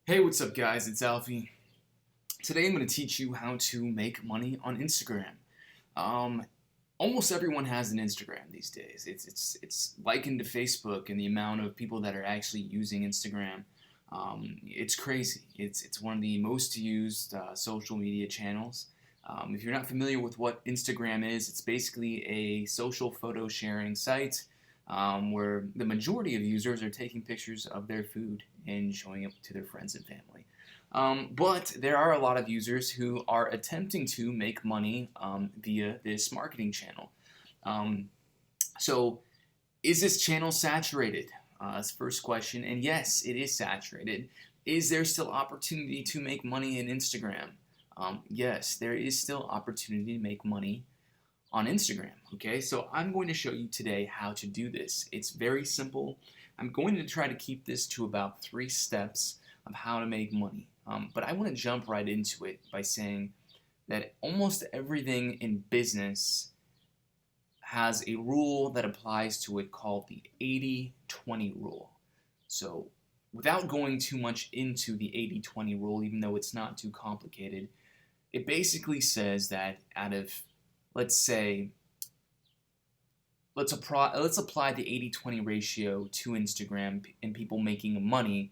Hey, what's up, guys? It's Alfie. Today I'm going to teach you how to make money on Instagram. Um, Almost everyone has an Instagram these days. It's likened to Facebook, and the amount of people that are actually using Instagram, it's crazy. It's one of the most used social media channels. If you're not familiar with what Instagram is, it's basically a social photo sharing site where the majority of users are taking pictures of their food and showing it to their friends and family. But there are a lot of users who are attempting to make money via this marketing channel. Um, so, is this channel saturated? That's the first question. And yes, it is saturated. Is there still opportunity to make money in Instagram? Yes, there is still opportunity to make money on Instagram. Okay, so I'm going to show you today how to do this. It's very simple. I'm going to try to keep this to about 3 steps of how to make money. But I want to jump right into it by saying that almost everything in business has a rule that applies to it called the 80-20 rule. So, without going too much into the 80-20 rule, even though it's not too complicated, it basically says that out of, let's say, let's apply the 80-20 ratio to Instagram and people making money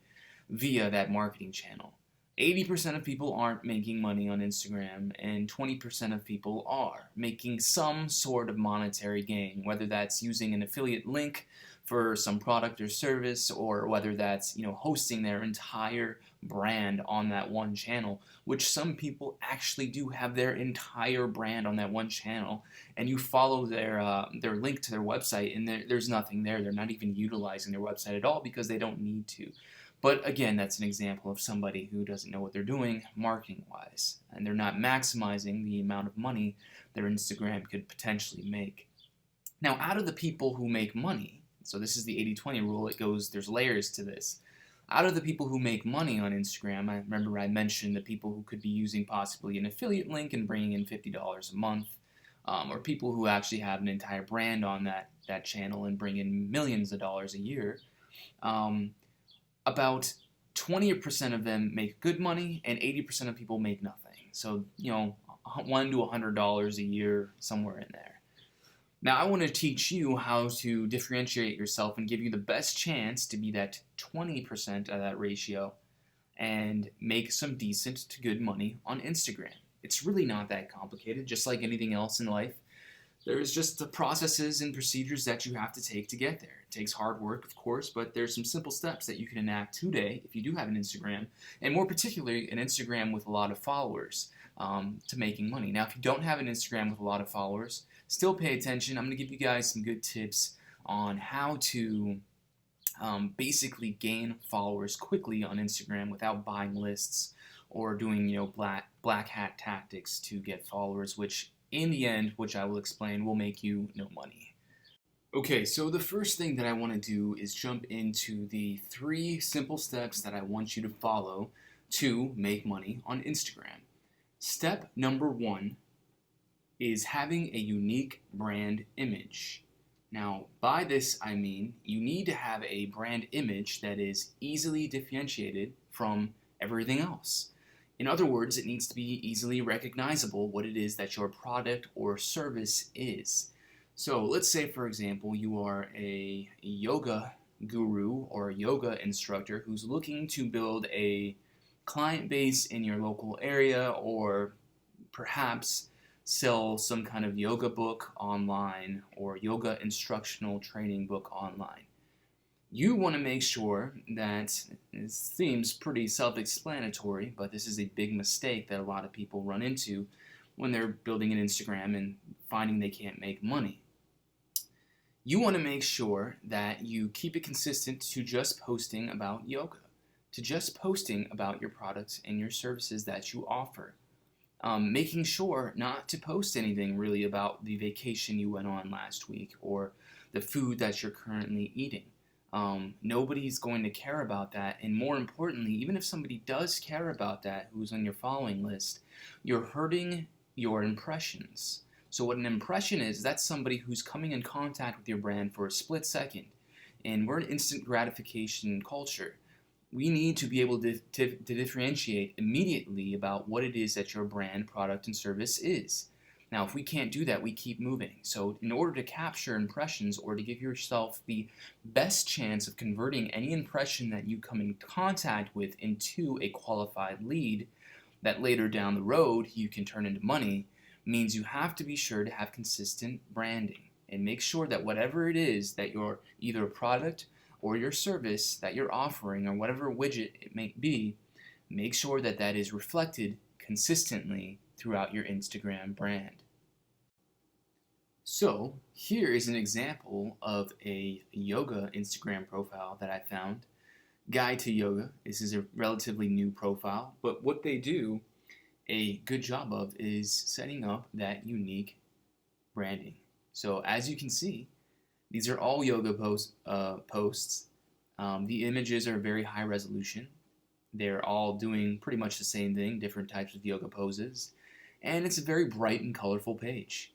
via that marketing channel. 80% of people aren't making money on Instagram, and 20% of people are making some sort of monetary gain, whether that's using an affiliate link for some product or service, or whether that's hosting their entire brand on that one channel, which some people actually do have their entire brand on that one channel, and you follow their link to their website, and there's nothing there. They're not even utilizing their website at all because they don't need to. But again, that's an example of somebody who doesn't know what they're doing marketing wise, and they're not maximizing the amount of money their Instagram could potentially make. Now, out of the people who make money, so this is the 80-20 rule, there's layers to this. Out of the people who make money on Instagram, I remember I mentioned the people who could be using possibly an affiliate link and bringing in $50 a month, or people who actually have an entire brand on that channel and bring in millions of dollars a year. Um, about 20% of them make good money, and 80% of people make nothing. So, $1 to $100 a year, somewhere in there. Now, I want to teach you how to differentiate yourself and give you the best chance to be that 20% of that ratio and make some decent to good money on Instagram. It's really not that complicated, just like anything else in life. There's just the processes and procedures that you have to take to get there. It takes hard work, of course, but there's some simple steps that you can enact today if you do have an Instagram, and more particularly an Instagram with a lot of followers, to making money. Now, if you don't have an Instagram with a lot of followers, still pay attention. I'm going to give you guys some good tips on how to basically gain followers quickly on Instagram without buying lists or doing black hat tactics to get followers, which in the end, which I will explain, will make you no money. Okay, so the first thing that I want to do is jump into the 3 simple steps that I want you to follow to make money on Instagram. Step number 1 is having a unique brand image. Now, by this I mean you need to have a brand image that is easily differentiated from everything else. In other words, it needs to be easily recognizable what it is that your product or service is. So let's say, for example, you are a yoga guru or a yoga instructor who's looking to build a client base in your local area, or perhaps sell some kind of yoga book online or yoga instructional training book online. You want to make sure that, it seems pretty self-explanatory, but this is a big mistake that a lot of people run into when they're building an Instagram and finding they can't make money. You want to make sure that you keep it consistent to just posting about yoga, to just posting about your products and your services that you offer. Making sure not to post anything really about the vacation you went on last week or the food that you're currently eating. Nobody's going to care about that, and more importantly, even if somebody does care about that who's on your following list, you're hurting your impressions. So what an impression is, that's somebody who's coming in contact with your brand for a split second, and we're an instant gratification culture. We need to be able to differentiate immediately about what it is that your brand, product, and service is. Now, if we can't do that, we keep moving. So in order to capture impressions or to give yourself the best chance of converting any impression that you come in contact with into a qualified lead that later down the road you can turn into money, means you have to be sure to have consistent branding and make sure that whatever it is that your either a product or your service that you're offering or whatever widget it may be, make sure that that is reflected consistently throughout your Instagram brand. So here is an example of a yoga Instagram profile that I found. Guide to Yoga. This is a relatively new profile, but what they do a good job of is setting up that unique branding. So as you can see, these are all yoga posts. The images are very high resolution. They're all doing pretty much the same thing, different types of yoga poses. And it's a very bright and colorful page.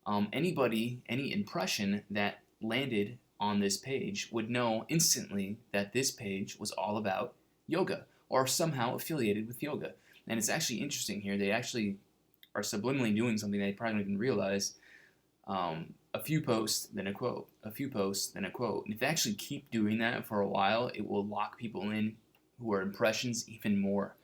Any impression that landed on this page would know instantly that this page was all about yoga or somehow affiliated with yoga. And it's actually interesting here. They actually are subliminally doing something they probably don't even realize. A few posts, then a quote. A few posts, then a quote. And if they actually keep doing that for a while, it will lock people in who are impressions even more.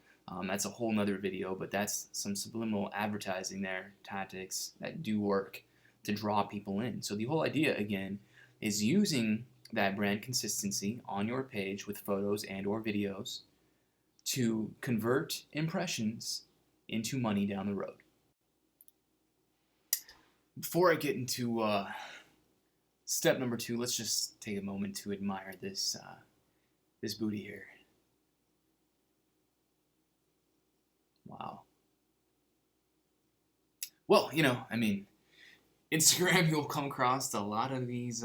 That's a whole nother video, but that's some subliminal advertising there, tactics that do work to draw people in. So the whole idea, again, is using that brand consistency on your page with photos and or videos to convert impressions into money down the road. Before I get into step number 2, let's just take a moment to admire this booty here. Wow. Well, Instagram, you'll come across a lot of these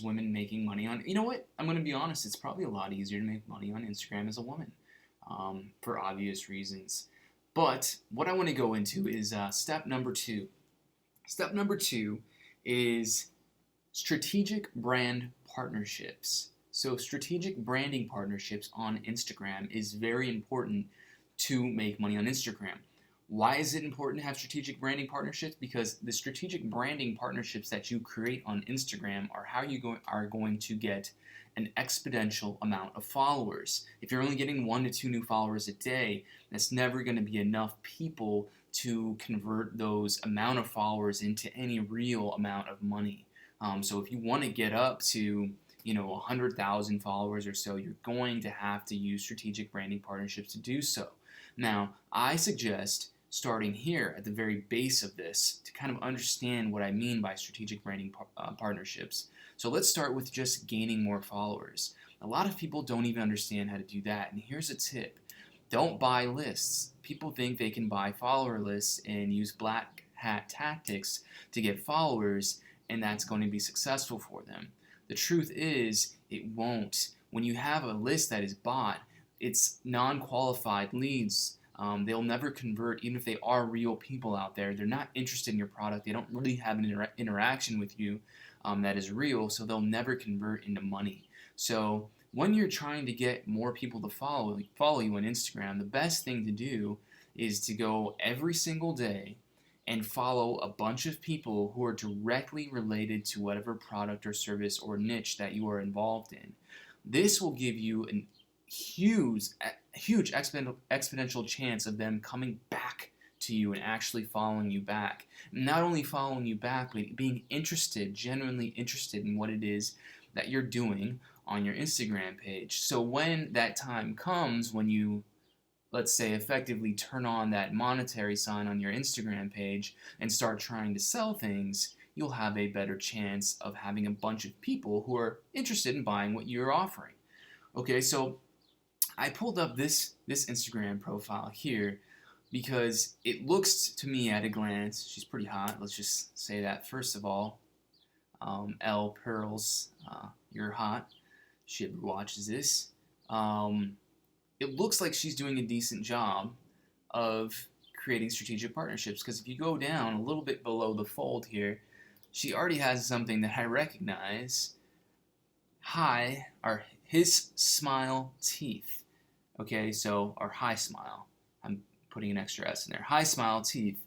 women making money on. You know what? I'm going to be honest. It's probably a lot easier to make money on Instagram as a woman, for obvious reasons. But what I want to go into is step number 2. Step number 2 is strategic brand partnerships. So strategic branding partnerships on Instagram is very important to make money on Instagram. Why is it important to have strategic branding partnerships? Because the strategic branding partnerships that you create on Instagram are how you are going to get an exponential amount of followers. If you're only getting 1 to 2 new followers a day, that's never going to be enough people to convert those amount of followers into any real amount of money. So if you want to get up to 100,000 followers or so, you're going to have to use strategic branding partnerships to do so. Now, I suggest starting here at the very base of this to kind of understand what I mean by strategic branding partnerships. So let's start with just gaining more followers. A lot of people don't even understand how to do that, and here's a tip. Don't buy lists. People think they can buy follower lists and use black hat tactics to get followers, and that's going to be successful for them. The truth is, it won't. When you have a list that is bought, it's non-qualified leads. They'll never convert, even if they are real people out there. They're not interested in your product. They don't really have an interaction with you that is real, so they'll never convert into money. So when you're trying to get more people to follow you on Instagram, the best thing to do is to go every single day and follow a bunch of people who are directly related to whatever product or service or niche that you are involved in. This will give you a huge exponential chance of them coming back to you and actually following you back. Not only following you back, but being interested, genuinely interested in what it is that you're doing on your Instagram page. So when that time comes, when you, let's say, effectively turn on that monetary sign on your Instagram page and start trying to sell things, you'll have a better chance of having a bunch of people who are interested in buying what you're offering. Okay, so I pulled up this Instagram profile here because it looks to me at a glance, she's pretty hot, let's just say that first of all. L Pearls, you're hot. She ever watches this. It looks like she's doing a decent job of creating strategic partnerships, because if you go down a little bit below the fold here, she already has something that I recognize. his smile teeth. Okay, so our high smile. I'm putting an extra S in there. High smile teeth.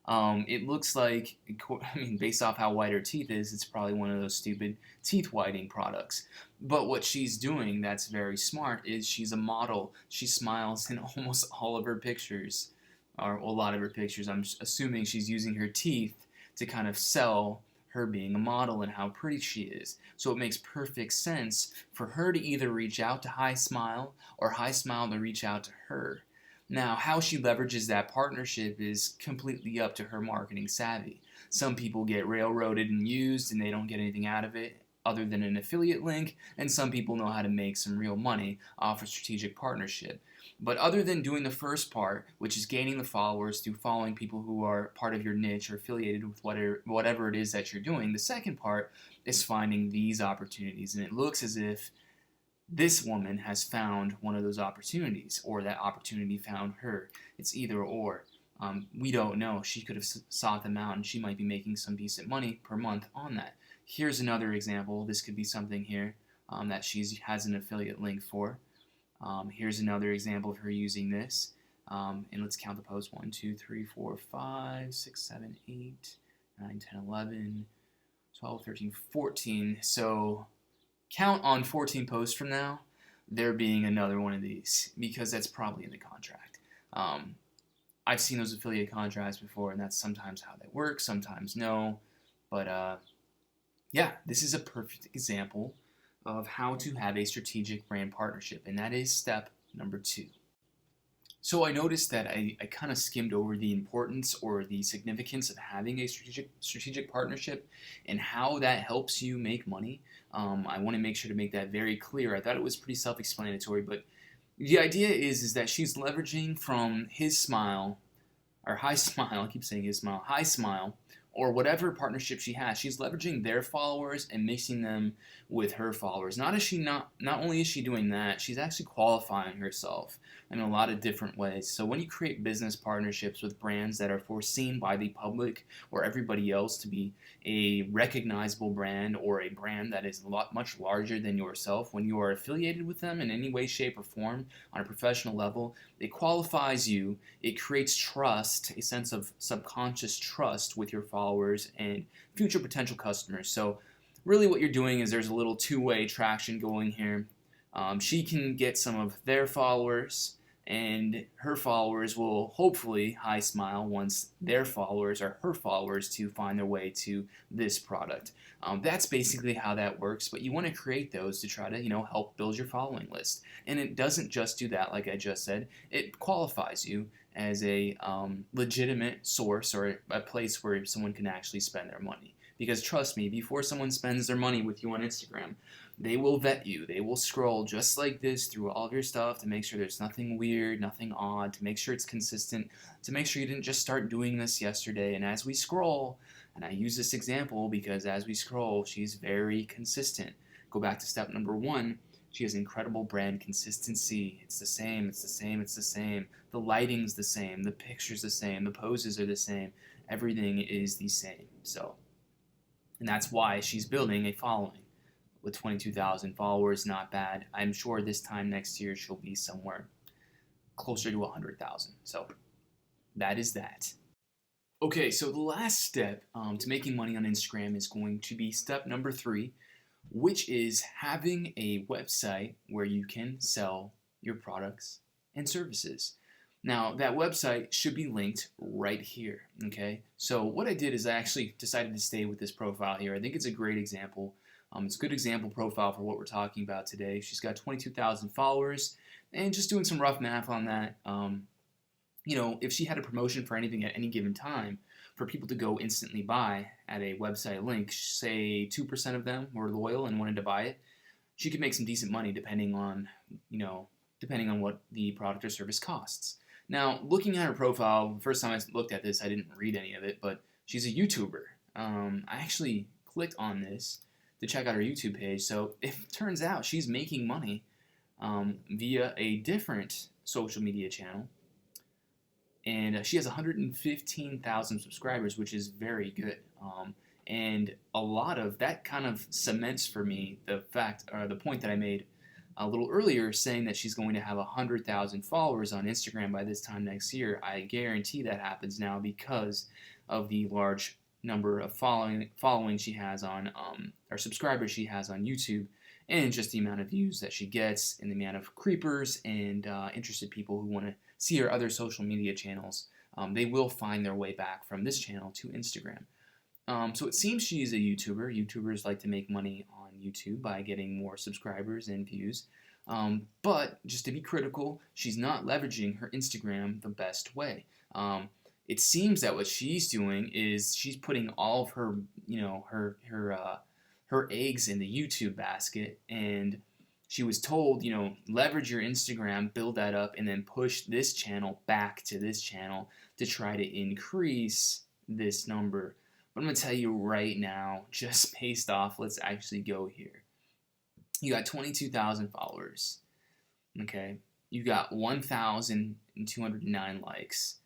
It looks like, I mean, based off how white her teeth is, it's probably one of those stupid teeth whitening products. But what she's doing that's very smart is she's a model. She smiles in almost all of her pictures, or a lot of her pictures. I'm assuming she's using her teeth to kind of sell her being a model and how pretty she is. So it makes perfect sense for her to either reach out to High Smile or High Smile to reach out to her. Now, how she leverages that partnership is completely up to her marketing savvy. Some people get railroaded and used and they don't get anything out of it other than an affiliate link, and some people know how to make some real money off a strategic partnership. But other than doing the first part, which is gaining the followers through following people who are part of your niche or affiliated with whatever it is that you're doing, the second part is finding these opportunities. And it looks as if this woman has found one of those opportunities, or that opportunity found her. It's either or. We don't know. She could have sought them out, and she might be making some decent money per month on that. Here's another example. This could be something here that she has an affiliate link for. Here's another example of her using this. And let's count the posts. 1, 2, 3, 4, 5, 6, 7, 8, 9, 10, 11, 12, 13, 14. So count on 14 posts from now there being another one of these, because that's probably in the contract. I've seen those affiliate contracts before, and that's sometimes how they work, sometimes no. But yeah, this is a perfect example of how to have a strategic brand partnership, and that is step number 2. So I noticed that I kind of skimmed over the importance or the significance of having a strategic partnership and how that helps you make money. I want to make sure to make that very clear. I thought it was pretty self-explanatory, but the idea is that she's leveraging from his smile, or High Smile, I keep saying his smile, High Smile, or whatever partnership she has. She's leveraging their followers and mixing them with her followers. Not only is she doing that, she's actually qualifying herself in a lot of different ways. So when you create business partnerships with brands that are foreseen by the public or everybody else to be a recognizable brand, or a brand that is much larger than yourself, when you are affiliated with them in any way, shape, or form on a professional level, it qualifies you. It creates trust, a sense of subconscious trust with your followers and future potential customers. So really what you're doing is there's a little two-way traction going here. She can get some of their followers, and her followers will hopefully High Smile once their followers or her followers to find their way to this product. That's basically how that works, but you want to create those to try to help build your following list. And it doesn't just do that, like I just said. It qualifies you as a legitimate source, or a place where someone can actually spend their money. Because trust me, before someone spends their money with you on Instagram, they will vet you. They will scroll just like this through all of your stuff to make sure there's nothing weird, nothing odd, to make sure it's consistent, to make sure you didn't just start doing this yesterday. And as we scroll, and I use this example because as we scroll, she's very consistent. Go back to step number 1. She has incredible brand consistency. It's the same, it's the same, it's the same. The lighting's the same, the picture's the same, the poses are the same. Everything is the same. And that's why she's building a following. With 22,000 followers, not bad. I'm sure this time next year she'll be somewhere closer to 100,000. So that is that. Okay, so the last step to making money on Instagram is going to be step number 3, which is having a website where you can sell your products and services. Now, that website should be linked right here, okay? So what I did is I actually decided to stay with this profile here. I think it's a great example. It's a good example profile for what we're talking about today. She's got 22,000 followers, and just doing some rough math on that, if she had a promotion for anything at any given time for people to go instantly buy at a website link, say 2% of them were loyal and wanted to buy it, she could make some decent money depending on what the product or service costs. Now, looking at her profile, the first time I looked at this, I didn't read any of it, but she's a YouTuber. I actually clicked on this to check out her YouTube page. So it turns out she's making money via a different social media channel. And she has 115,000 subscribers, which is very good. And a lot of that kind of cements for me the fact, or the point that I made a little earlier, saying that she's going to have 100,000 followers on Instagram by this time next year. I guarantee that happens now because of the large number of following she has on, or subscribers she has on YouTube, and just the amount of views that she gets, and the amount of creepers and interested people who want to see her other social media channels. They will find their way back from this channel to Instagram. So it seems she's a YouTuber. YouTubers like to make money on YouTube by getting more subscribers and views. But just to be critical, she's not leveraging her Instagram the best way. It seems that what she's doing is she's putting all of her, her eggs in the YouTube basket, and she was told, leverage your Instagram, build that up, and then push this channel back to this channel to try to increase this number. But I'm going to tell you right now, just based off, let's actually go here. You got 22,000 followers. Okay. You got 1,209 likes.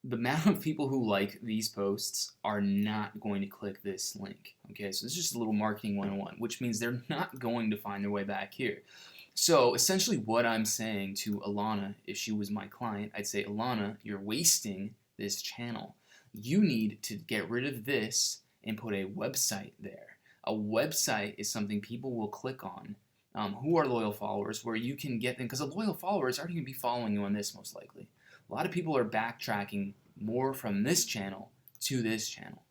The amount of people who like these posts are not going to click this link. Okay. So this is just a little marketing 101, which means they're not going to find their way back here. So essentially what I'm saying to Alana, if she was my client, I'd say, Alana, you're wasting this channel. You need to get rid of this and put a website there. A website is something people will click on who are loyal followers, where you can get them, because the loyal followers aren't going to be following you on this most likely. A lot of people are backtracking more from this channel to this channel.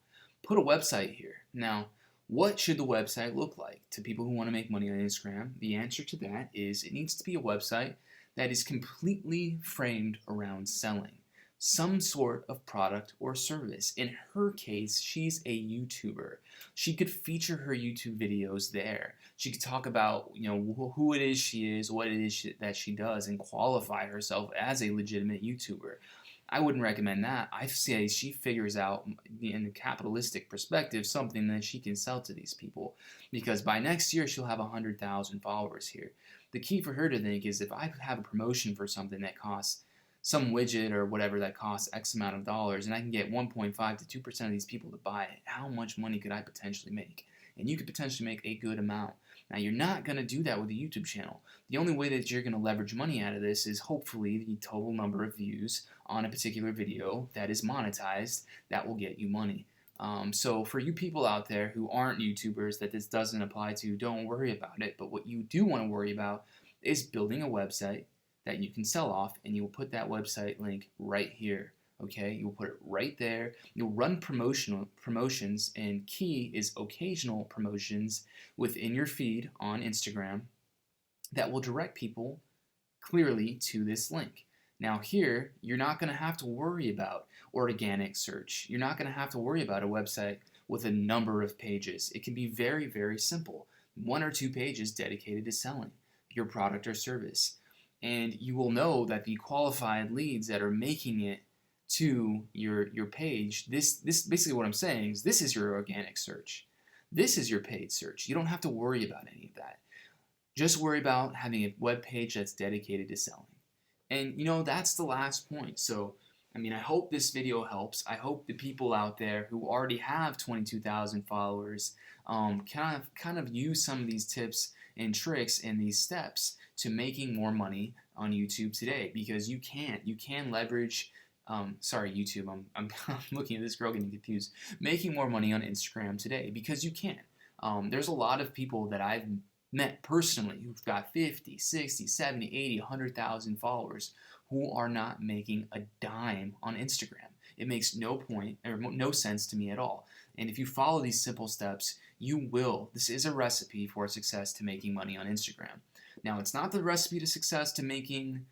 Put a website here. Now, what should the website look like to people who want to make money on Instagram? The answer to that is it needs to be a website that is completely framed around selling some sort of product or service. In her case, she's a YouTuber. She could feature her YouTube videos there. She could talk about, who it is she is, what it is that she does, and qualify herself as a legitimate YouTuber. I wouldn't recommend that. I say she figures out, in a capitalistic perspective, something that she can sell to these people, because by next year she'll have 100,000 followers here. The key for her to think is, if I have a promotion for something that costs some widget or whatever that costs X amount of dollars, and I can get 1.5 to 2% of these people to buy it, how much money could I potentially make? And you could potentially make a good amount. Now, you're not going to do that with a YouTube channel. The only way that you're going to leverage money out of this is hopefully the total number of views on a particular video that is monetized that will get you money. So for you people out there who aren't YouTubers that this doesn't apply to, don't worry about it. But what you do want to worry about is building a website that you can sell off, and you will put that website link right here. Okay, you'll put it right there. You'll run promotions, and key is occasional promotions within your feed on Instagram that will direct people clearly to this link. Now here, you're not going to have to worry about organic search. You're not going to have to worry about a website with a number of pages. It can be very, very simple. 1 or 2 pages dedicated to selling your product or service. And you will know that the qualified leads that are making it to your page, this basically what I'm saying is, this is your organic search. This is your paid search. You don't have to worry about any of that. Just worry about having a web page that's dedicated to selling. And that's the last point. So I hope this video helps. I hope the people out there who already have 22,000 followers kind of use some of these tips and tricks and these steps to making more money on YouTube today, because you can leverage. Sorry, YouTube. I'm looking at this girl getting confused. Making more money on Instagram today, because you can. There's a lot of people that I've met personally who've got 50, 60, 70, 80, 100,000 followers who are not making a dime on Instagram. It makes no point or no sense to me at all. And if you follow these simple steps, you will. This is a recipe for success to making money on Instagram. Now, it's not the recipe to success to making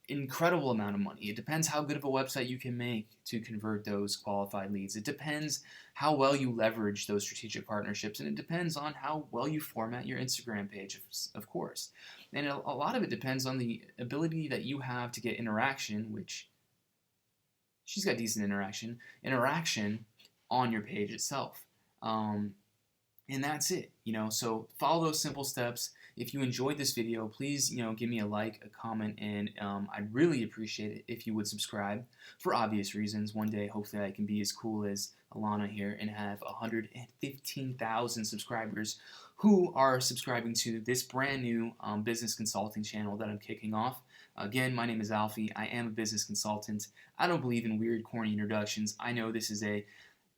incredible amount of money. It depends how good of a website you can make to convert those qualified leads. It depends how well you leverage those strategic partnerships, and it depends on how well you format your Instagram page, of course. And a lot of it depends on the ability that you have to get interaction, which she's got decent interaction on your page itself. And that's it, so follow those simple steps. If you enjoyed this video, please, give me a like, a comment, and I'd really appreciate it if you would subscribe for obvious reasons. One day, hopefully, I can be as cool as Alana here and have 115,000 subscribers who are subscribing to this brand new business consulting channel that I'm kicking off. Again, my name is Alfie. I am a business consultant. I don't believe in weird, corny introductions. I know this is a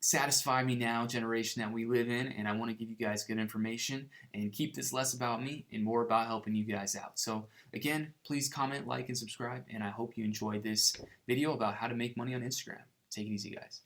satisfy me now generation that we live in, and I want to give you guys good information and keep this less about me and more about helping you guys out. So again, please comment, like, and subscribe, and I hope you enjoyed this video about how to make money on Instagram. Take it easy, guys.